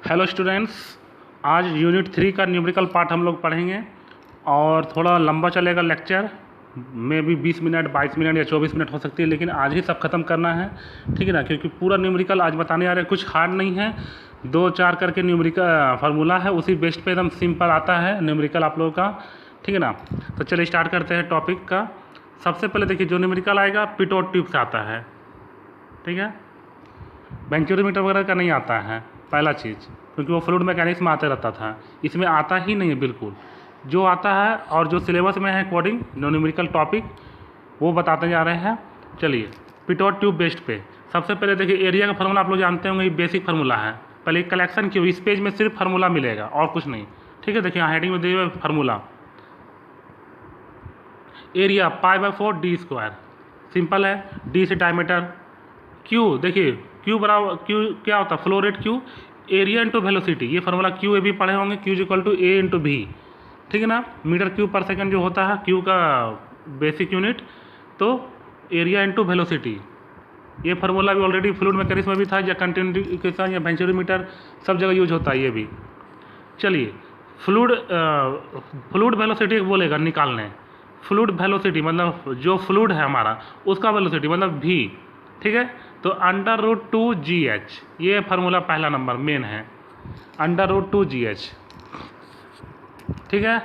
Hello students, आज unit 3 का numerical part हम लोग पढ़ेंगे और थोड़ा लंबा चलेगा लेक्चर में भी 20 मिनट 22 मिनट या 24 मिनट हो सकती है, लेकिन आज ही सब ख़त्म करना है, ठीक है ना। क्योंकि पूरा न्यूमेरिकल आज बताने आ रहे हैं, कुछ हार्ड नहीं है, 2-4 करके न्यूमेरिकल फार्मूला है, उसी बेस्ड पे एकदम सिंपल आता है न्यूमेरिकल आप लोगों का, ठीक है ना। तो चलिए स्टार्ट करते हैं टॉपिक का। सबसे पहले देखिए, जो न्यूमेरिकल आएगा पिटोट ट्यूब से आता है, ठीक है। बेंचोमीटर वगैरह का नहीं आता है पहला चीज़, क्योंकि वो फ्लूइड मैकेनिक्स में आते रहता था, इसमें आता ही नहीं है बिल्कुल। जो आता है और जो सिलेबस में है अकॉर्डिंग न्यूमेरिकल टॉपिक वो बताते जा रहे हैं। चलिए पिटोट ट्यूब बेस्ड पे सबसे पहले देखिए, एरिया का फार्मूला आप लोग जानते होंगे, ये बेसिक फार्मूला है। पहले कलेक्शन क्यों, इस पेज में सिर्फ फार्मूला मिलेगा और कुछ नहीं, ठीक है। देखिए यहाँ हेडिंग में दिए हुए फार्मूला, एरिया π/4 d², सिंपल है। डी से डायमीटर, क्यू देखिए क्यू बराबर, क्यू क्या होता है, flow rate Q, area into velocity, ये फार्मूला क्यू ए भी पढ़े होंगे, Q equal to A into V, ठीक है ना। मीटर क्यूब पर सेकंड जो होता है क्यू का बेसिक यूनिट, तो एरिया इंटू वेलोसिटी, ये फार्मूला भी ऑलरेडी फ्लूइड मैकेनिक्स में भी था, या कंटिन्यूएशन या बेंचोमीटर सब जगह यूज होता है ये भी। चलिए फ्लूइड वेलोसिटी बोलेगा निकालने, फ्लूइड वेलोसिटी मतलब जो फ्लूइड है हमारा उसका वेलोसिटी मतलब v, ठीक है। तो √2gh, ये फार्मूला पहला नंबर मेन है, √2gh, ठीक है।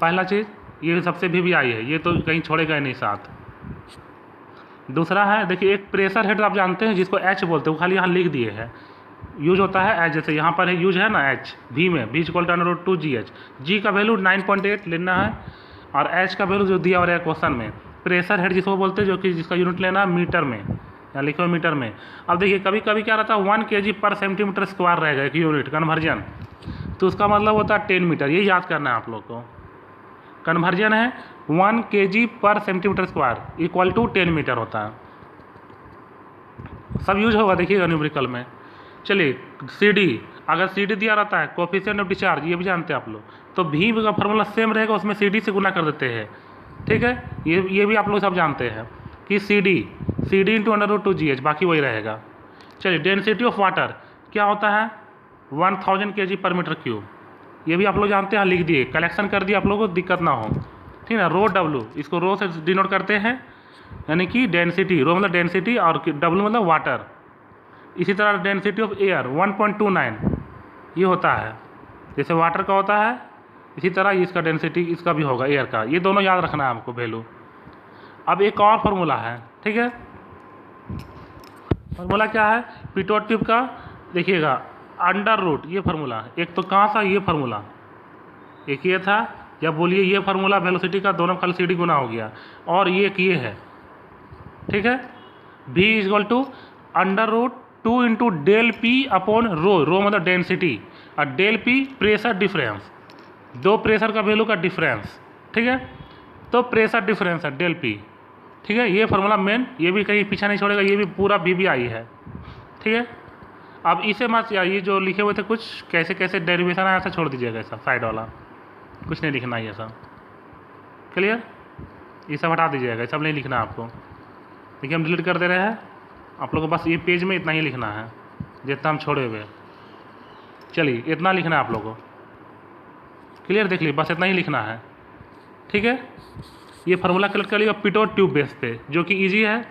पहला चीज़ ये सबसे भी आई है, ये तो कहीं छोड़ेगा ही नहीं साथ। दूसरा है देखिए, एक प्रेशर हेड आप जानते हैं जिसको h बोलते हैं, वो खाली यहाँ लिख दिए है, यूज होता है एच, जैसे यहाँ पर यूज है ना एच, v में v equal to √2gh, g का वैल्यू 9.8 लेना है और h का वैल्यू जो दिया हुआ है क्वेश्चन में। प्रेशर हेड जिसको बोलते हैं, जो कि जिसका यूनिट लेना है मीटर में या लिखो मीटर में। अब देखिए कभी कभी क्या रहता है 1 kg/cm² रहेगा एक यूनिट कन्वर्जन, तो उसका मतलब होता है 10 मीटर, ये याद करना है आप लोग को। कन्वर्जन है 1 kg/cm² इक्वल टू 10 मीटर होता है, सब यूज होगा देखिएगा न्यूमेरिकल में। चलिए CD, अगर CD दिया रहता है कोफिशिएंट ऑफ डिस्चार्ज, ये भी जानते हैं आप लोग, तो भी का फार्मूला सेम रहेगा, उसमें CD से गुना कर देते हैं, ठीक है। ये भी आप लोग सब जानते हैं कि CD इंटू √2gh, बाकी वही रहेगा। चलिए डेंसिटी ऑफ वाटर क्या होता है, 1000 kg/m³, ये भी आप लोग जानते हैं, लिख दिए, कलेक्शन कर दिए, आप लोगों को दिक्कत ना हो, ठीक है ना। 𝜌, इसको रो से डिनोट करते हैं, यानी कि डेंसिटी, रो मतलब डेंसिटी और W मतलब वाटर। इसी तरह डेंसिटी ऑफ एयर 1.29 ये होता है, जैसे वाटर का होता है, इसी तरह इसका डेंसिटी इसका भी होगा एयर का, ये दोनों याद रखना है हमको वैल्यू। अब एक और फार्मूला है, ठीक है। फार्मूला क्या है पिटोट ट्यूब का, देखिएगा √, ये फार्मूला, एक तो कहाँ सा ये फार्मूला, एक ये था, या बोलिए ये फार्मूला वेलोसिटी का, दोनों खाली CD गुना हो गया, और ये है, ठीक है। v इक्वल टू √2 इंटू ΔP/रो, रो मतलब डेंसिटी, और ΔP प्रेशर डिफरेंस, दो प्रेशर का वैल्यू का डिफरेंस, ठीक है। तो प्रेशर डिफरेंस है ΔP, ठीक है। ये फार्मूला मेन, ये भी कहीं पीछा नहीं छोड़ेगा, ये भी पूरा VBI है, ठीक है। अब इसे मत, ये जो लिखे हुए थे कुछ कैसे कैसे डेरिवेशन आया था छोड़ दीजिएगा, ऐसा साइड वाला कुछ नहीं लिखना, ये सब क्लियर, ये सब हटा दीजिएगा, ये सब नहीं लिखना आपको। देखिए हम डिलीट कर दे रहे हैं, आप लोग को बस ये पेज में इतना ही लिखना है जितना हम छोड़े हुए। चलिए इतना लिखना है आप लोगों को, क्लियर, देख लीजिए बस इतना ही लिखना है, ठीक है। ये फार्मूला कलेक्ट कर लिया पिटोट ट्यूब बेस पे, जो कि इजी है।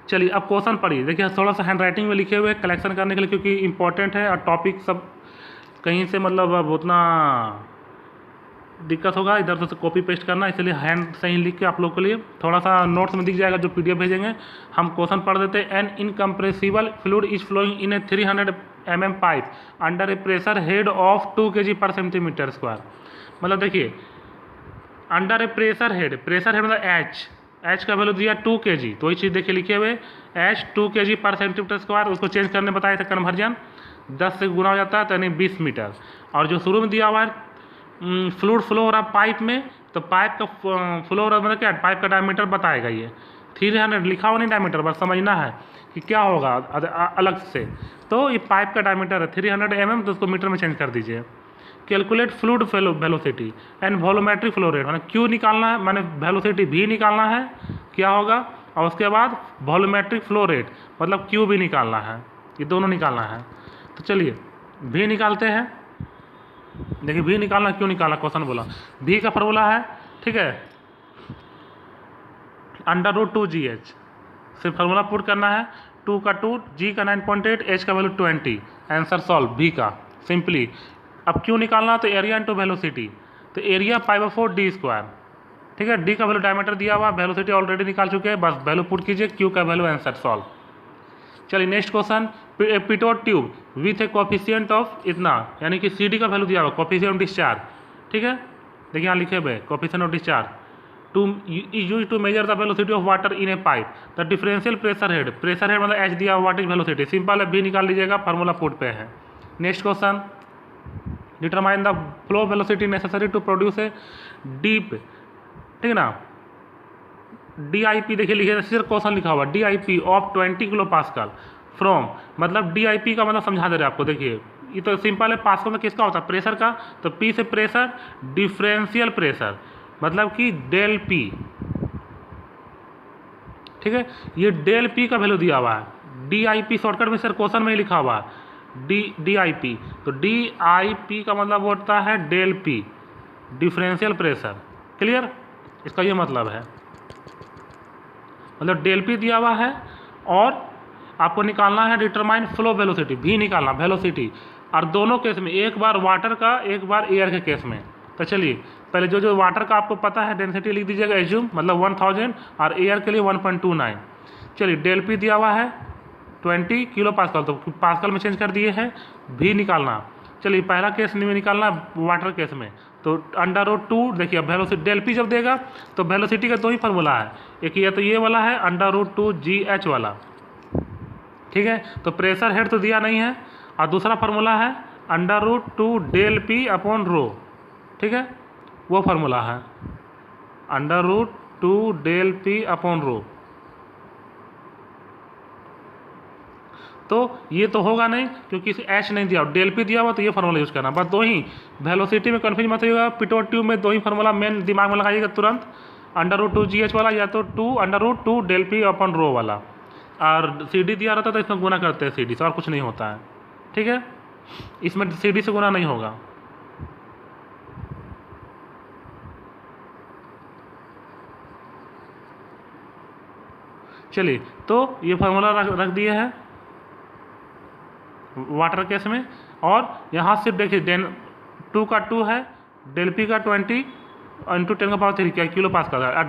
चलिए अब क्वेश्चन पढ़िए, देखिए थोड़ा सा हैंड राइटिंग में लिखे हुए कलेक्शन करने के लिए, क्योंकि इंपॉर्टेंट है और टॉपिक सब कहीं से मतलब अब उतना दिक्कत होगा इधर से कॉपी पेस्ट करना, इसलिए हैंड से ही लिख के आप लोग के लिए थोड़ा सा नोट्स में दिख जाएगा, जो PDF भेजेंगे। हम क्वेश्चन पढ़ देते हैं। An incompressible fluid is flowing in a 300 mm pipe under a pressure head of 2 kg/cm²। मतलब देखिए अंडर ए प्रेशर हेड मतलब H का वैल्यू दिया 2 kg, तो वही चीज़ देखिए लिखे हुए H 2 kg/cm², उसको चेंज करने बताया था कन्वर्जन, 10 से गुना हो जाता है, तो यानी 20 मीटर। और जो शुरू में दिया हुआ है फ्लूइड फ्लो हो रहा पाइप में, तो पाइप का फ्लो हो रहा मतलब क्या, पाइप का डायमीटर बताएगा, ये 300 लिखा हुआ नहीं डायमीटर, बस समझना है कि क्या होगा अलग से। तो ये पाइप का डायमीटर है 300 mm, तो उसको मीटर में चेंज कर दीजिए। Calculate fluid velocity and volumetric flow rate, मैंने क्यू निकालना है, मैंने वेलोसिटी भी निकालना है, क्या होगा, और उसके बाद वॉल्यूमेट्रिक फ्लो रेट मतलब क्यू भी निकालना है, ये दोनों निकालना है। तो चलिए भी निकालते हैं। देखिए भी निकालना क्यों निकालना, क्वेश्चन बोला भी का फॉर्मूला है, ठीक है, √2GH। सिर्फ फार्मूला पुट करना है, 2 का 2, G का 9.8, H का वैल्यू 20। आंसर सॉल्व भी का सिंपली। अब क्यों निकालना, तो एरिया इंटू वेलोसिटी, तो एरिया π/4 d², ठीक है। डी का वैल्यू डायमीटर दिया हुआ, वेलोसिटी ऑलरेडी निकाल चुके हैं, बस वैल्यू पुट कीजिए, क्यू का वैल्यू, आंसर सॉल्व। चलिए next question, Pitot tube with A coefficient of इतना, यानी कि CD का वैल्यू दिया हुआ, कोफिशिएंट ऑफ डिस्चार्ज, ठीक है। देखिए यहाँ लिखे हुए coefficient of discharge use to measure the velocity of water in a pipe, the differential pressure head, pressure head मतलब H दिया हुआ, व्हाट इज वेलोसिटी, सिंपल है, भी निकाल लीजिएगा, फार्मूला पुट पे है। Next question, determine the flow velocity necessary to produce a deep, ठीक है ना, DIP, देखिए लिखे सिर्फ क्वेश्चन लिखा हुआ DIP of 20 kilo pascal from, मतलब DIP का मतलब समझा दे रहे हैं आपको। देखिए ये तो सिंपल है, पास्कल में किसका होता है, प्रेशर का, तो P से प्रेशर, डिफरेंशियल प्रेशर मतलब कि डेल P, ठीक है। ये डेल P का वैल्यू दिया हुआ है, DIP शॉर्टकट में सर क्वेश्चन में ही लिखा हुआ है DIP, तो DIP का मतलब होता है del P, differential pressure, clear, इसका ये मतलब है, मतलब डेल P दिया हुआ है और आपको निकालना है डिटरमाइन फ्लो वेलोसिटी, भी निकालना वेलोसिटी, और दोनों केस में, एक बार वाटर का एक बार एयर के केस में। तो चलिए पहले जो वाटर का आपको पता है डेंसिटी लिख दीजिएगा, एज्यूम मतलब 1000, और एयर के लिए 1.29। चलिए डेल P दिया हुआ है 20 किलो पास्कल, तो पास्कल में चेंज कर दिए हैं, भी निकालना। चलिए पहला केस में निकालना वाटर केस में, तो √2, देखिए वेलोसिटी डेल P जब देगा तो वेलोसिटी का दो ही फार्मूला है, एक ये तो ये वाला है √2GH वाला, ठीक है। तो प्रेशर हेड तो दिया नहीं है, और दूसरा फार्मूला है √2 डेल P अपॉन रो, ठीक है, वो फार्मूला है √2 डेल P अपॉन रो। तो ये तो होगा नहीं क्योंकि इसे H नहीं दिया, डेल P दिया हुआ, तो ये फार्मूला यूज करना, बस दो ही। वेलोसिटी में कन्फ्यूज मत होइएगा, पिटोट ट्यूब में दो ही फार्मूला मेन दिमाग में लगाइएगा तुरंत, √2GH वाला या तो √2 डेल P अपॉन रो वाला, और CD दिया रहता तो इसमें गुना करते हैं CD से, और कुछ नहीं होता है, ठीक है, इसमें CD से गुना नहीं होगा। चलिए तो ये फार्मूला रख दिए हैं वाटर केस में, और यहाँ सिर्फ देखिए 2 का 2 है, डेल P का 20 इंटू 10⁻³ क्या किलो पास्कल है, और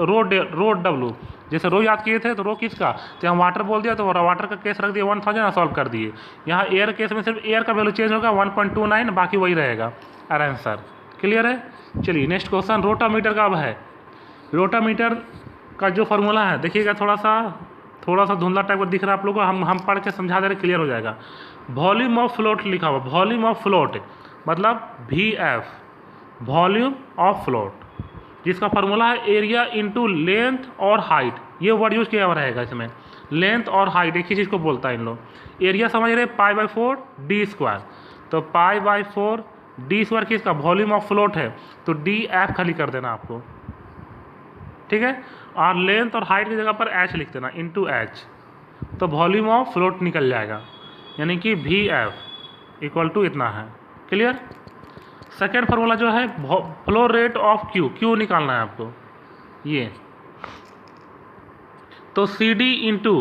रो W, जैसे रो याद किए थे तो रो किसका, तो यहाँ वाटर बोल दिया तो वाटर का केस रख दिया 1000 सॉल्व कर दिए। यहाँ एयर केस में सिर्फ एयर का वैल्यू चेंज होगा 1.29, बाकी वही रहेगा, और आंसर क्लियर है। चलिए नेक्स्ट क्वेश्चन, रोटामीटर का अब है, रोटामीटर का जो फार्मूला है देखिएगा, थोड़ा सा धुंधला टाइप का दिख रहा है आप लोगों को, हम पढ़ के समझा दे रहे, क्लियर हो जाएगा। वॉल्यूम ऑफ फ्लोट लिखा हुआ, वॉल्यूम ऑफ फ्लोट मतलब VF, वॉल्यूम ऑफ फ्लोट, जिसका फार्मूला है एरिया इंटू लेंथ और हाइट, ये वर्ड यूज किया हुआ रहेगा इसमें, लेंथ और हाइट एक ही चीज़ को बोलता है इन लोग। एरिया समझ रहे π/4 d², तो π/4 d² किसका, वॉल्यूम ऑफ फ्लोट है, तो DF खाली कर देना आपको, ठीक है, और लेंथ और हाइट की जगह पर H लिख देना इंटू H, तो वॉल्यूम ऑफ फ्लोट निकल जाएगा, यानी कि VF इक्वल टू इतना है, क्लियर। सेकेंड फार्मूला जो है फ्लो रेट ऑफ Q निकालना है आपको, ये तो CD इंटू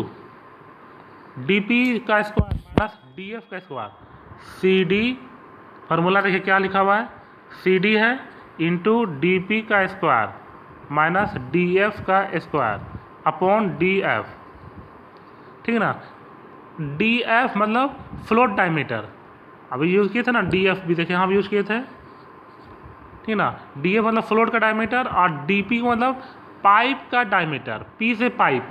DP का स्क्वायर माइनस DF का स्क्वायर, CD फार्मूला देखिए क्या लिखा हुआ है, CD है इंटू DP का स्क्वायर माइनस DF का स्क्वायर अपॉन DF, ठीक है ना। DF मतलब फ्लोट डायमीटर, अभी यूज़ किए थे ना, DF भी देखिए यहाँ भी यूज़ किए थे, ठीक ना। DF मतलब फ्लोट का डायमीटर, और DP मतलब पाइप का डायमीटर, P से पाइप,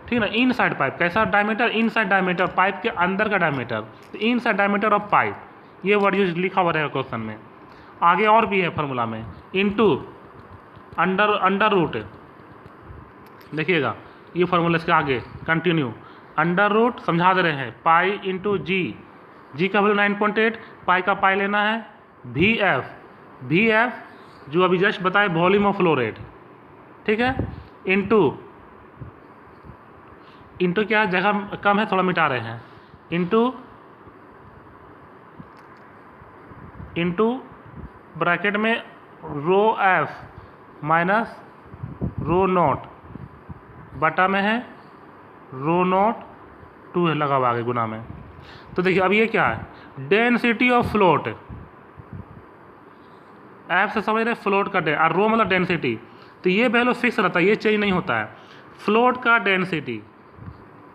ठीक ना, इन साइड पाइप, कैसा डायमीटर, इन साइड डायमीटर, पाइप के अंदर का डायमीटर, तो इन साइड डायमीटर ऑफ पाइप, ये वर्ड यूज लिखा हुआ रहेगा क्वेश्चन में। आगे और भी है फार्मूला में, इंटू अंडर रूट, देखिएगा ये फार्मूला इसके आगे कंटिन्यू, अंडर रूट समझा दे रहे हैं, पाई इंटू जी का वैल्यू 9.8, पाई का पाई लेना है, VF जो अभी जस्ट बताए वॉल्यूम ऑफ फ्लो रेट, ठीक है, इंटू क्या जगह कम है थोड़ा मिटा रहे हैं, इंटू इंटू ब्रैकेट में रो एफ माइनस रो नोट बटा में है रो नोट 2 है लगा हुआ आगे गुना में। तो देखिए अब ये क्या है, डेंसिटी ऑफ फ्लोट, एफ से समझ रहे फ्लोट का और रो मतलब डेंसिटी, तो ये वैल्यू फिक्स रहता है, ये चेंज नहीं होता है। फ्लोट का डेंसिटी,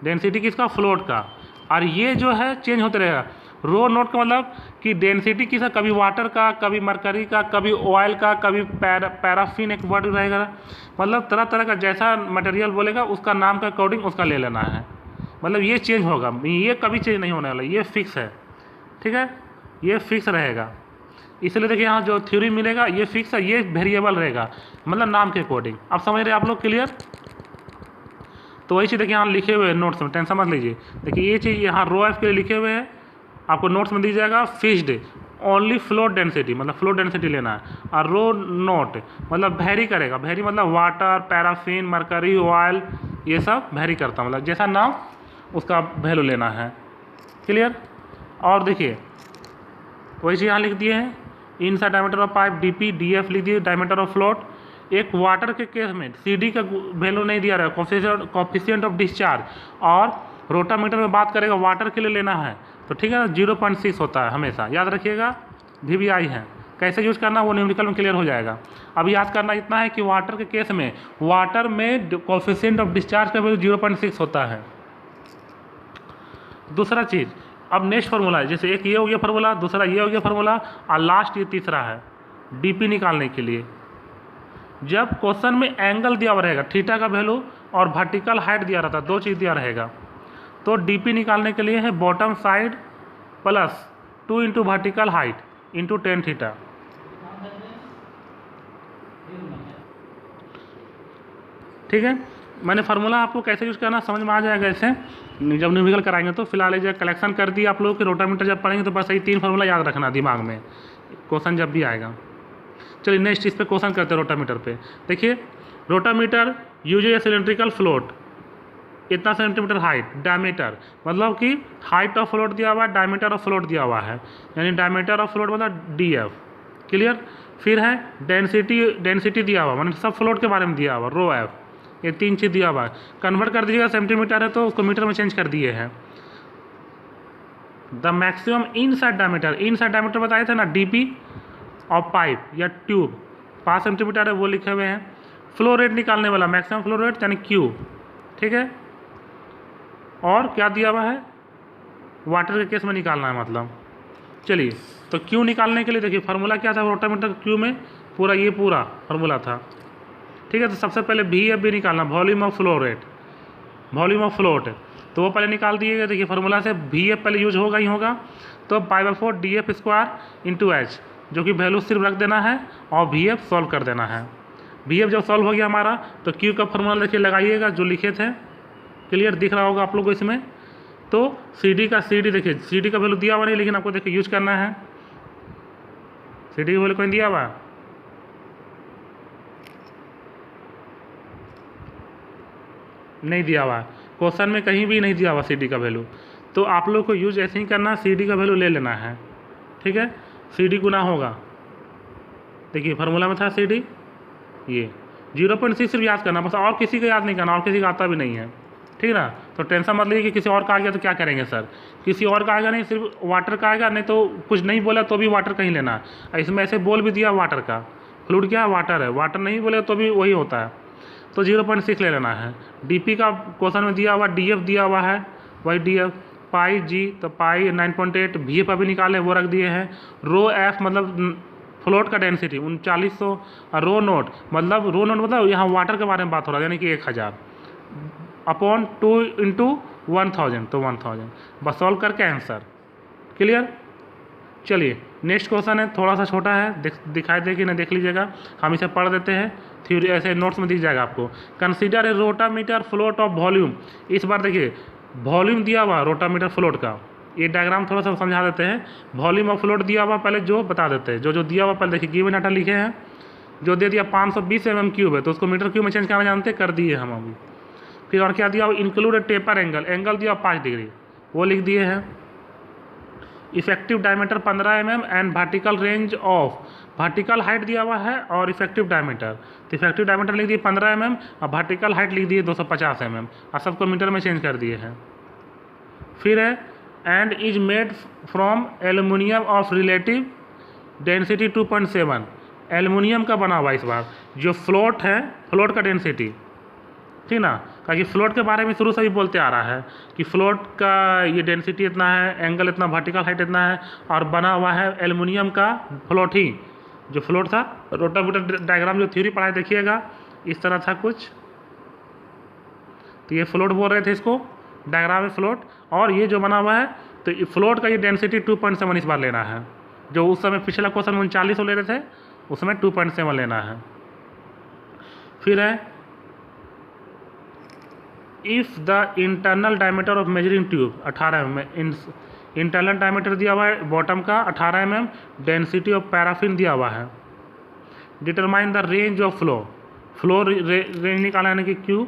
डेंसिटी किसका, फ्लोट का, और ये जो है चेंज होते रहेगा। रो नोट का मतलब कि डेंसिटी किसका, कभी वाटर का, कभी मरकरी का, कभी ऑयल का, कभी पैराफिन एक वर्ड रहेगा, मतलब तरह तरह का जैसा मटेरियल बोलेगा उसका नाम के अकॉर्डिंग उसका ले लेना है। मतलब ये चेंज होगा, ये कभी चेंज नहीं होने वाला, ये फिक्स है, ठीक है, ये फिक्स रहेगा। इसलिए देखिए यहाँ जो थ्योरी मिलेगा ये फिक्स है, ये वेरिएबल रहेगा, मतलब नाम के अकॉर्डिंग। अब समझ रहे आप लोग, क्लियर। तो वही चीज़ देखिए यहाँ लिखे हुए हैं नोट्स में, टेंशन मत लीजिए। देखिए ये चीज़ यहाँ रो एफ के लिए लिखे हुए हैं, आपको नोट्स में दी जाएगा फिक्स्ड ओनली फ्लोट डेंसिटी, मतलब फ्लोट डेंसिटी लेना है, और रो नोट मतलब वेरी करेगा, वेरी मतलब वाटर, पैराफिन, मरकरी, ऑयल, ये सब वेरी करता, मतलब जैसा नाम उसका वैल्यू लेना है, क्लियर। और देखिए वही चीज़ यहाँ लिख दिए हैं, inside diameter of pipe DP, DF लिख दिए, डायमीटर ऑफ फ्लोट। एक वाटर के केस में सीडी का वैल्यू नहीं दिया रहा है, कोफिशिएंट ऑफ डिस्चार्ज, और रोटामीटर में बात करेगा वाटर के लिए लेना है, तो ठीक है ना, 0.6 होता है हमेशा, याद रखिएगा। VBI है, कैसे यूज करना वो न्यूमेरिकल में क्लियर हो जाएगा। अब याद करना इतना है कि वाटर के केस में, वाटर में कोफिशिएंट ऑफ डिस्चार्ज का वैल्यू 0.6 होता है। दूसरा चीज़, अब नेक्स्ट फार्मूला है, जैसे एक ये हो गया फार्मूला, दूसरा ये हो गया फार्मूला, और लास्ट ये तीसरा है डीपी निकालने के लिए। जब क्वेश्चन में एंगल दिया हुआ रहेगा, थीटा का वैल्यू और वर्टिकल हाइट दिया रहता है, दो चीज़ दिया रहेगा, तो डीपी निकालने के लिए है bottom side plus 2 into vertical height into 10 theta. ठीक है, मैंने फार्मूला आपको कैसे यूज़ करना समझ में आ जाएगा ऐसे, जब न्यूमेरिकल कराएंगे तो। फिलहाल ये कलेक्शन कर दिया आप लोगों के, रोटामीटर जब पढ़ेंगे तो बस यही 3 फार्मूला याद रखना दिमाग में, क्वेश्चन जब भी आएगा। चलिए नेक्स्ट इस पे क्वेश्चन करते हैं रोटामीटर पे। देखिए रोटामीटर यूज ए सिलेंड्रिकल फ्लोट, इतना सेंटीमीटर हाइट, डायमीटर मतलब कि हाइट ऑफ फ्लोट दिया हुआ है, डायमीटर ऑफ फ्लोट दिया हुआ है, यानी डायमीटर ऑफ फ्लोट मतलब DF, क्लियर। फिर है डेंसिटी दिया हुआ, मतलब सब फ्लोट के बारे में दिया हुआ, रो एफ, ये 3 चीज़ दिया हुआ है। कन्वर्ट कर दीजिएगा, सेंटीमीटर है तो उसको मीटर में चेंज कर दिए हैं। द मैक्सिमम इनसाइड डायमीटर बताए थे ना, DP और पाइप या ट्यूब 5 सेंटीमीटर है, वो लिखे हुए हैं। फ्लो रेट निकालने वाला मैक्सिमम फ्लो रेट यानी Q, ठीक है। और क्या दिया हुआ है, वाटर के केस में निकालना है मतलब। चलिए तो Q निकालने के लिए देखिए फार्मूला क्या था रोटामीटर Q में, पूरा ये पूरा फार्मूला था, ठीक है। तो सबसे पहले VF भी निकालना, volume of flow rate, volume of float, तो वो पहले निकाल दिएगा। देखिए फार्मूला से VF पहले यूज होगा ही होगा, तो π/4 DF स्क्वायर इंटू H, जो कि वैल्यू सिर्फ रख देना है और VF सॉल्व कर देना है। VF जब सॉल्व हो गया हमारा तो Q का फार्मूला देखिए लगाइएगा जो लिखे थे, क्लियर दिख रहा होगा आप लोग को इसमें। तो CD देखिए, CD का वैल्यू दिया हुआ नहीं, लेकिन आपको देखिए यूज करना है। CD का वैल्यू कहीं दिया हुआ नहीं, दिया हुआ है क्वेश्चन में, कहीं भी नहीं दिया हुआ CD का वैल्यू। तो आप लोग को यूज ऐसे ही करना, CD का वैल्यू ले लेना है, ठीक है। CD गुना होगा, देखिए फार्मूला में था CD, ये 0.6 सिर्फ याद करना बस, और किसी का याद नहीं करना, और किसी का आता भी नहीं है, ठीक है ना। तो टेंशन मत लीजिए कि किसी और का आ गया तो क्या करेंगे सर, किसी और का आएगा नहीं, सिर्फ वाटर का आएगा, नहीं तो कुछ नहीं बोला तो भी वाटर कहीं लेना है। इसमें ऐसे बोल भी दिया वाटर का, फ्लूइड क्या है, वाटर है, वाटर नहीं बोले तो भी वही होता है, तो 0.6 ले लेना है। DP का क्वेश्चन में दिया हुआ, DF दिया हुआ है, वही DF, पाई G तो पाई 9.8, VF अभी निकाले वो रख दिए हैं। रो F मतलब फ्लोट का डेंसिटी 3900, और रो नोट मतलब यहाँ वाटर के बारे में बात हो रहा है, यानी कि 1000 अपॉन 2 इंटू 1000, तो 1000 बस सॉल्व करके आंसर, क्लियर। चलिए नेक्स्ट क्वेश्चन है, थोड़ा सा छोटा है, दिखाई देगी ना, देख लीजिएगा, हम इसे पढ़ देते हैं, थ्योरी ऐसे नोट्स में दिख जाएगा आपको। Consider a rotameter float of volume, इस बार देखिए वॉल्यूम दिया हुआ रोटामीटर फ्लोट का, ये डायग्राम थोड़ा सा समझा देते हैं। वॉल्यूम ऑफ फ्लोट दिया हुआ पहले जो बता देते हैं, जो दिया हुआ पहले देखिए, गिवन डाटा लिखे हैं, जो दे दिया 520 mm³ है, तो उसको मीटर क्यूब में चेंज करना जानते कर दिए हम अभी। फिर और क्या दिया, इंक्लूड टेपर एंगल दिया 5 डिग्री, वो लिख दिए हैं। Effective diameter 15 mm and vertical range of, vertical height दिया हुआ है और इफेक्टिव डायमीटर, तो इफेक्टिव डायमीटर लिख दिए 15 mm और वर्टिकल हाइट लिख दिए 250 mm और सबको मीटर में चेंज कर दिए हैं। फिर है and is made from aluminium of relative density 2.7, aluminium का बना हुआ इस बार, जो फ्लोट है, फ्लोट का डेंसिटी, ठीक ना, क्योंकि फ्लोट के बारे में शुरू से भी बोलते आ रहा है कि फ्लोट का ये डेंसिटी इतना है, एंगल इतना, वर्टिकल हाइट इतना है, और बना हुआ है एल्युमिनियम का फ्लोट ही, जो फ्लोट था। रोटामीटर डायग्राम जो थ्योरी पढ़ाए देखिएगा इस तरह था कुछ, तो ये फ्लोट बोल रहे थे इसको, डायग्राम में फ्लोट, और ये जो बना हुआ है तो फ्लोट का ये डेंसिटी 2.7 इस बार लेना है, जो उस समय पिछला क्वेश्चन 39 ले रहे थे उसमें 2.7 लेना है। फिर है if the internal diameter of measuring tube 18 mm, internal diameter दिया हुआ है बॉटम का 18 mm, डेंसिटी ऑफ पैराफिन दिया हुआ है, determine the range of flow, flow range निकालना है कि Q,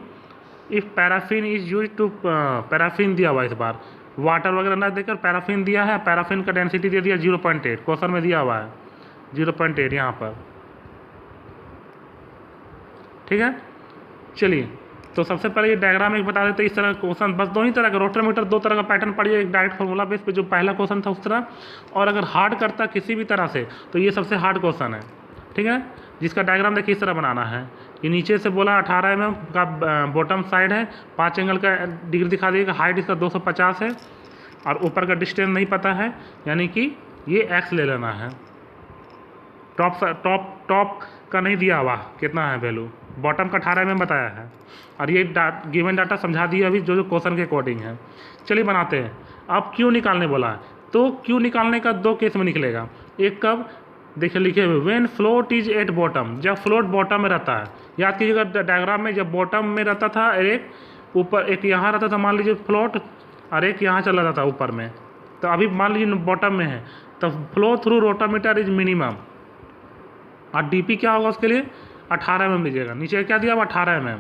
if paraffin is use to, paraffin दिया हुआ है इस बार, वाटर वगैरह ना देकर पैराफिन दिया है, पैराफिन का डेंसिटी दे दिया 0.8, क्वेश्चन में दिया हुआ है 0.8 यहाँ पर, ठीक है। चलिए तो सबसे पहले ये डायग्राम एक बता देते, इस तरह क्वेश्चन बस दो ही तरह का, रोटामीटर दो तरह का पैटर्न पढ़िए, एक डायरेक्ट फार्मूला बेस पे जो पहला क्वेश्चन था उस तरह, और अगर हार्ड करता किसी भी तरह से तो ये सबसे हार्ड क्वेश्चन है, ठीक है, जिसका डायग्राम देखिए इस तरह बनाना है कि नीचे से बोला 18 mm का बॉटम साइड है, 5 एंगल का डिग्री दिखा दिएगा, हाइट इसका 250 है, और ऊपर का डिस्टेंस नहीं पता है, यानी कि ये एक्स ले लेना है, टॉप का नहीं दिया हुआ कितना है वैल्यू, बॉटम का 18 mm बताया है, और ये गिवन डाटा समझा दिया अभी जो क्वेश्चन के अकॉर्डिंग है। चलिए बनाते हैं। अब क्यों निकालने बोला है, तो क्यों निकालने का दो केस में निकलेगा, एक कब देखिए लिखे हुए when float is at bottom, जब फ्लोट बॉटम में रहता है, याद कीजिएगा डायग्राम में जब बॉटम में रहता था, एक ऊपर एक यहाँ रहता था, मान लीजिए फ्लोट, और एक यहाँ चला जाता था ऊपर में, तो अभी मान लीजिए बॉटम में है, तो flow through rotameter is minimum, और डीपी क्या होगा उसके लिए 18 mm लीजिएगा, नीचे क्या दिया हुआ 18 mm,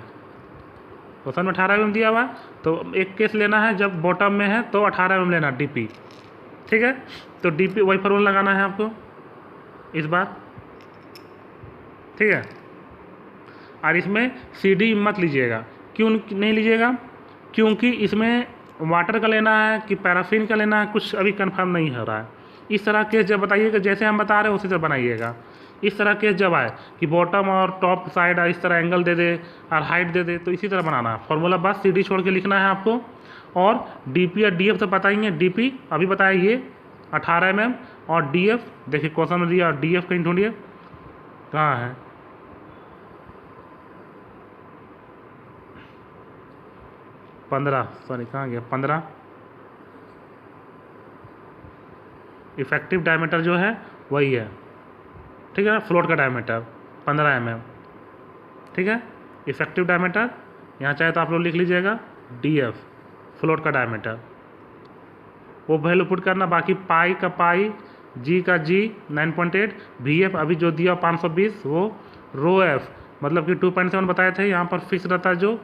क्वेश्चन में 18 mm दिया हुआ, तो एक केस लेना है जब बॉटम में है तो 18 mm लेना डीपी, ठीक है। तो डीपी वही फॉर्मूला लगाना है आपको इस बार, ठीक है, और इसमें CD मत लीजिएगा, क्यों नहीं लीजिएगा, क्योंकि इसमें वाटर का लेना है कि पैराफिन का लेना है कुछ अभी कंफर्म नहीं हो रहा है। इस तरह केस जब बताइएगा जैसे हम बता रहे हैं उसी तरह बनाइएगा। इस तरह केस जब आए कि बॉटम और टॉप साइड इस तरह एंगल दे दे और हाइट दे दे, तो इसी तरह बनाना है फॉर्मूला, बस CD छोड़ के लिखना है आपको। और DP और DF तो बताएंगे, DP अभी बताया ये 18 mm, और DF देखिए क्वेश्चन में दिया, DF कहीं ढूंढिए कहाँ है, कहाँ गया 15, इफेक्टिव डायमीटर जो है वही है, ठीक है, फ्लोट का डायमीटर 15 mm, ठीक है, इफेक्टिव डायमीटर यहाँ चाहे तो आप लोग लिख लीजिएगा DF फ्लोट का डायमीटर, वो वैल्यू पुट करना, बाकी पाई का पाई, G का G 9.8, VF अभी जो दिया 520, वो रो एफ मतलब कि 2.7 बताए थे, यहाँ पर फिक्स रहता है जो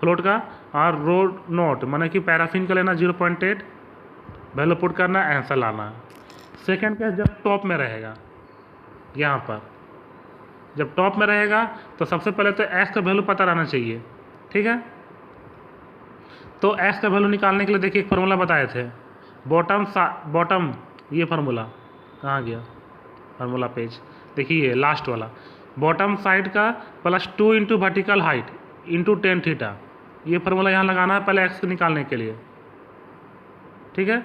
फ्लोट का, और रो नोट माने कि पैराफिन का लेना 0.8, वैल्यू पुट करना, आंसर लाना है। सेकेंड केस जब टॉप में रहेगा, यहाँ पर जब टॉप में रहेगा तो सबसे पहले तो एक्स का वैल्यू पता रहना चाहिए, ठीक है। तो एक्स का वैल्यू निकालने के लिए देखिए एक फार्मूला बताए थे, बॉटम ये फार्मूला कहाँ गया, फार्मूला पेज देखिए लास्ट वाला, बॉटम साइड का +2 into vertical height into tan theta, ये फार्मूला यहाँ लगाना है पहले एक्स निकालने के लिए, ठीक है।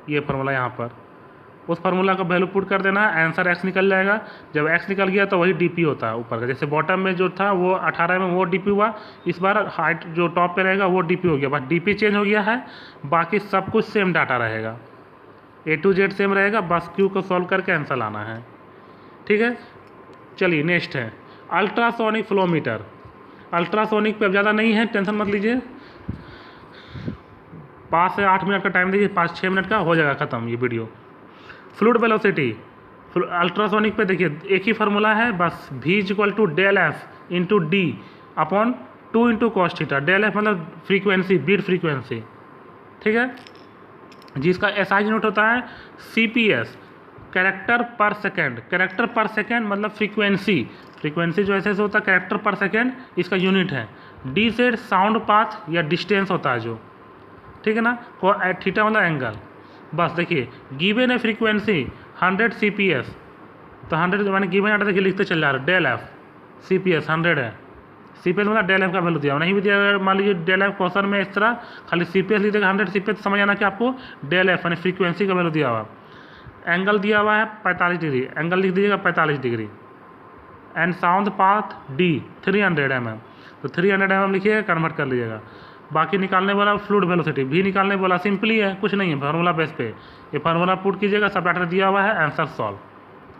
ये फार्मूला यहाँ पर उस फार्मूला का वैल्यू पुट कर देना है, आंसर एक्स निकल जाएगा। जब एक्स निकल गया तो वही डीपी होता है ऊपर का, जैसे बॉटम में जो था वो 18 में वो डीपी हुआ, इस बार हाइट जो टॉप पे रहेगा वो डीपी हो गया, बस डीपी चेंज हो गया है, बाकी सब कुछ सेम डाटा रहेगा, A to Z सेम रहेगा, बस क्यू को सॉल्व करके आंसर लाना है, ठीक है। चलिए नेक्स्ट है अल्ट्रासोनिक फ्लोमीटर। अल्ट्रासोनिक पे अब ज़्यादा नहीं है, टेंशन मत लीजिए, 5 से 8 मिनट का टाइम दीजिए, 5-6 मिनट का हो जाएगा ख़त्म ये वीडियो। फ्लूइड वेलोसिटी अल्ट्रासोनिक पे देखिए एक ही फार्मूला है बस, V = ΔF into D upon 2 into cos theta. ΔF मतलब फ्रीक्वेंसी, बीट फ्रीक्वेंसी, ठीक है। जिसका एसआई यूनिट होता है सीपीएस, कैरेक्टर पर सेकेंड। कैरेक्टर पर सेकेंड मतलब फ्रीक्वेंसी, फ्रीक्वेंसी जो ऐसे होता है कैरेक्टर पर सेकेंड इसका यूनिट है। डी से साउंड पाथ या डिस्टेंस होता है जो, ठीक है ना, थीटा मतलब एंगल। बस देखिए गिवन है फ्रीक्वेंसी 100 CPS, तो 100 मैंने गिवन आटा देखिए लिखते चल जा रहा है, डेल एफ CPS 100 है। CPS मतलब डेल एफ का वैल्यू दिया, नहीं भी दिया मान लीजिए डेल एफ क्वेश्चन में इस तरह खाली CPS लिख देगा 100 CPS, समझ आना कि आपको डेल एफ यानी फ्रीक्वेंसी का वैल्यू दिया हुआ। एंगल दिया हुआ है 45 डिग्री, एंगल लिख दीजिएगा 45 degree. And sound path D 300 mm, तो 300 mm लिखिएगा, कन्वर्ट कर लीजिएगा। बाकी निकालने वाला फ्लूइड वेलोसिटी भी निकालने वाला सिंपली है, कुछ नहीं है, फार्मूला बेस पे ये फार्मूला पुट कीजिएगा, सब डाटा दिया हुआ है, answer solve.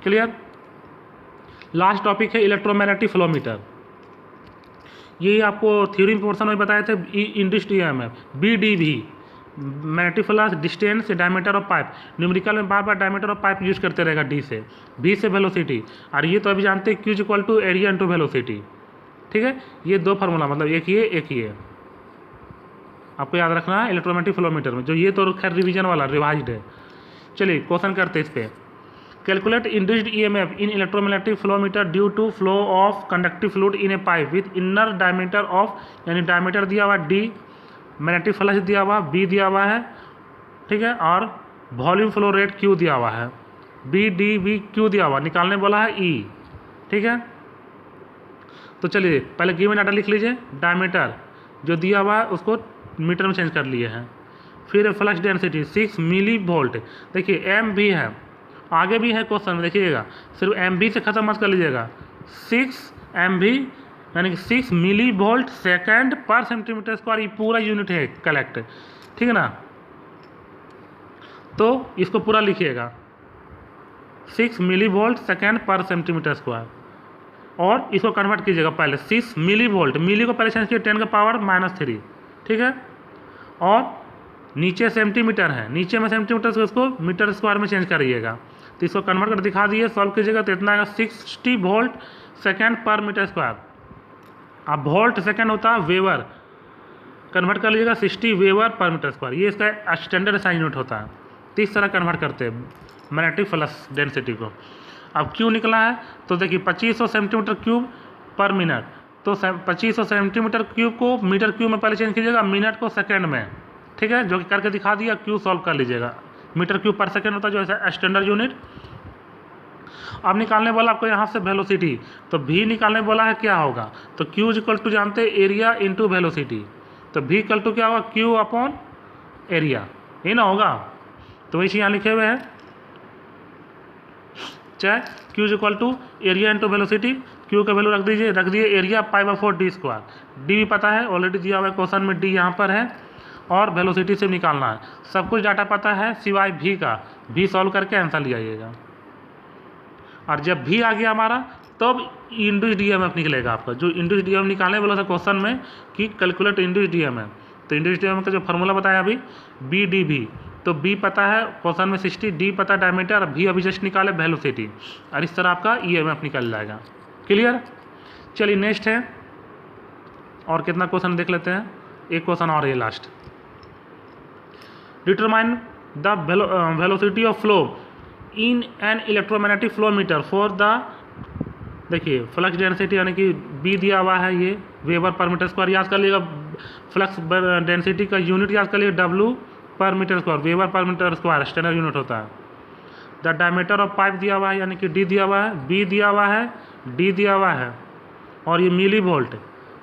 Clear. Last topic है इलेक्ट्रोमैग्नेटिक फ्लोमीटर। ये आपको थ्योरी पोर्शन में बताए थे, induced EMF BDV, magnetic flux, distance, diameter of pipe. Numerical में बार बार डायमीटर ऑफ पाइप यूज करते रहेगा D से, V से वेलोसिटी, और ये तो अभी जानते हैं Q equal to area into velocity. ठीक है, ये दो फार्मूला मतलब एक ये आपको याद रखना है इलेक्ट्रोमैग्नेटिक फ्लोमीटर में, जो ये तो खैर रिवीजन वाला रिवाइज्ड है। चलिए क्वेश्चन करते हैं इस पर। Calculate induced EMF in electromagnetic flowmeter due to flow of conductive fluid in a pipe with inner diameter of, यानी डायमीटर दिया हुआ D, मैग्नेटिक फ्लक्स दिया हुआ B दिया हुआ है, ठीक है, और वॉल्यूम फ्लो रेट Q दिया हुआ है, BDVQ दिया हुआ, निकालने बोला है E। ठीक है, तो चलिए पहले गिवन डाटा लिख लीजिए, डायमीटर जो दिया हुआ है उसको मीटर में चेंज कर लिए हैं। फिर फ्लक्स डेंसिटी 6 मिली वोल्ट, देखिए M भी है, आगे भी है क्वेश्चन में देखिएगा, सिर्फ MV से ख़त्म मत कर लीजिएगा, 6 MV यानी कि 6 मिली वोल्ट सेकेंड पर सेंटीमीटर स्क्वायर, ये पूरा यूनिट है कलेक्ट, ठीक है ना। तो इसको पूरा लिखिएगा 6 मिली वोल्ट सेकेंड पर सेंटीमीटर स्क्वायर, और इसको कन्वर्ट कीजिएगा पहले 6 मिली वोल्ट, मिली को पहले चेंज किया 10 का पावर -3, ठीक है, और नीचे सेंटीमीटर है, नीचे में सेंटीमीटर से उसको मीटर स्क्वायर में चेंज करिएगा, तो इसको कन्वर्ट कर दिखा दिए, सॉल्व कीजिएगा तो इतना आएगा 60 वोल्ट सेकेंड पर मीटर स्क्वायर। अब वोल्ट सेकेंड होता है वेवर, कन्वर्ट कर लीजिएगा 60 वेवर पर मीटर स्क्वायर, ये इसका स्टैंडर्ड साइन यूनिट होता है। तो इस तरह कन्वर्ट करते हैं मैग्नेटिक फ्लक्स डेंसिटी को। अब क्यू निकला है तो देखिए 2500 सेंटीमीटर क्यूब पर मिनट, तो 2500 सेंटीमीटर क्यूब को मीटर क्यूब में पहले चेंज कीजिएगा, मिनट को सेकेंड में, ठीक है, जो कि करके दिखा दिया। क्यू सॉल्व कर लीजिएगा, मीटर क्यूब पर सेकेंड होता है जो ऐसा स्टैंडर्ड यूनिट। अब निकालने वाला आपको यहाँ से वेलोसिटी, तो V निकालने वाला है क्या होगा, तो Q इक्वल टू जानते हैं एरिया इंटू वेलोसिटी, तो V इक्वल टू क्या होगा Q अपॉन एरिया, ये ना होगा, तो वही चीज़ यहाँ लिखे हुए हैं, चाहे Q equal to area into velocity, Q का वैल्यू रख दिए एरिया π/4D², D भी पता है ऑलरेडी दिया हुआ है क्वेश्चन में, D यहाँ पर है, और वेलोसिटी से निकालना है, सब कुछ डाटा पता है सिवाय V का, V सॉल्व करके आंसर ले आइएगा। और जब V आ गया हमारा तब इंड्यूस्ड ईएमएफ निकलेगा आपका, जो इंड्यूस्ड ईएमएफ निकालने वाला था क्वेश्चन में कि कैलकुलेट इंड्यूस्ड ईएमएफ, तो इंड्यूस्ड ईएमएफ का जो फार्मूला बताया अभी BDV, तो B पता है क्वेश्चन में 60, D पता है डायमीटर, V अभी जस्ट निकाले वेलोसिटी, और इस तरह आपका ईएमएफ निकल जाएगा। क्लियर। चलिए नेक्स्ट है, और कितना क्वेश्चन देख लेते हैं, एक क्वेश्चन और है last. Determine the velocity of flow in an electromagnetic flow meter for the, देखिए फ्लक्स डेंसिटी यानी कि B दिया हुआ है, ये वेबर पर मीटर स्क्वायर, याद कर लीजिएगा फ्लक्स डेंसिटी का यूनिट याद कर लीजिएगा W पर मीटर स्क्वायर, वेबर पर मीटर स्क्वायर स्टैंडर्ड यूनिट होता है। द डायमीटर ऑफ पाइप दिया हुआ है यानी कि D दिया हुआ है, B दिया हुआ है, D दिया हुआ है, और ये मिली वोल्ट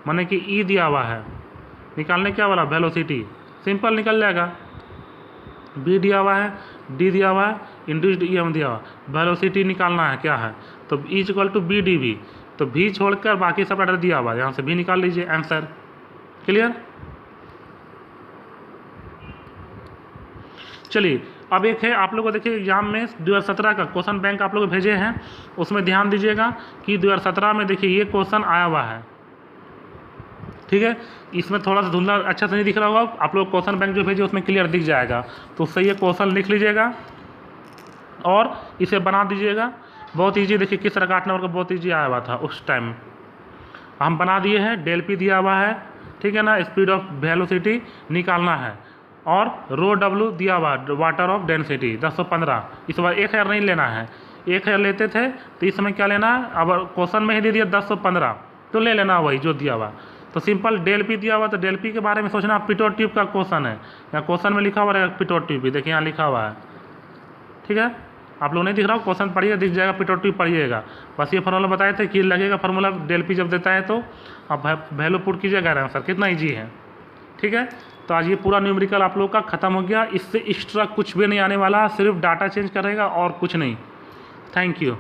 माने कि E दिया हुआ है। निकालने क्या वाला वेलोसिटी, सिंपल निकल जाएगा, B दिया हुआ है, D दिया हुआ है, इंड्यूस्ड ईएमएफ दिया हुआ, वेलोसिटी निकालना है क्या है, तो E इक्वल टू BDV, तो V छोड़कर बाकी सब डाटा दिया हुआ है, यहाँ से V निकाल लीजिए आंसर। क्लियर। चलिए अब एक है, आप लोग को देखिए एग्जाम में 2017 का क्वेश्चन बैंक आप लोग भेजे हैं, उसमें ध्यान दीजिएगा कि 2017 में देखिए ये क्वेश्चन आया हुआ है, ठीक है, इसमें थोड़ा सा धुंधला अच्छा से नहीं दिख रहा होगा, आप लोग क्वेश्चन बैंक जो भेजे उसमें क्लियर दिख जाएगा, तो उससे ये क्वेश्चन लिख लीजिएगा और इसे बना दीजिएगा। बहुत ईजी, देखिए किस तरह का 8 नंबर का बहुत ईजी आया हुआ था उस टाइम, हम बना दिए हैं, डेल P दिया हुआ है, ठीक है ना, स्पीड ऑफ वेलोसिटी निकालना है, और रो W दिया हुआ वाटर ऑफ डेंसिटी 1015। इस बार 1000 नहीं लेना है, 1000 लेते थे तो इस समय क्या लेना है, अब क्वेश्चन में ही दे दिया 1015 तो ले लेना वही जो दिया हुआ। तो सिंपल डेल पी दिया हुआ तो डेल पी के बारे में सोचना, पिटोट ट्यूब का क्वेश्चन है, या क्वेश्चन में लिखा हुआ रहेगा पिटोट ट्यूब भी, देखिए यहाँ लिखा हुआ है, ठीक है। आप लोग नहीं दिख रहा हो, क्वेश्चन पढ़िए, दिख जाएगा पिटोट ट्यूब पढ़िएगा। बस ये फार्मूला बताए थे कि लगेगा फार्मूला डेल पी जब देता है तो आप वैल्यू पुट कीजिएगा आंसर, कितना ईजी है, ठीक है। तो आज ये पूरा न्यूमेरिकल आप लोग का खत्म हो गया, इससे एक्स्ट्रा कुछ भी नहीं आने वाला, सिर्फ डाटा चेंज करेगा और कुछ नहीं। Thank you.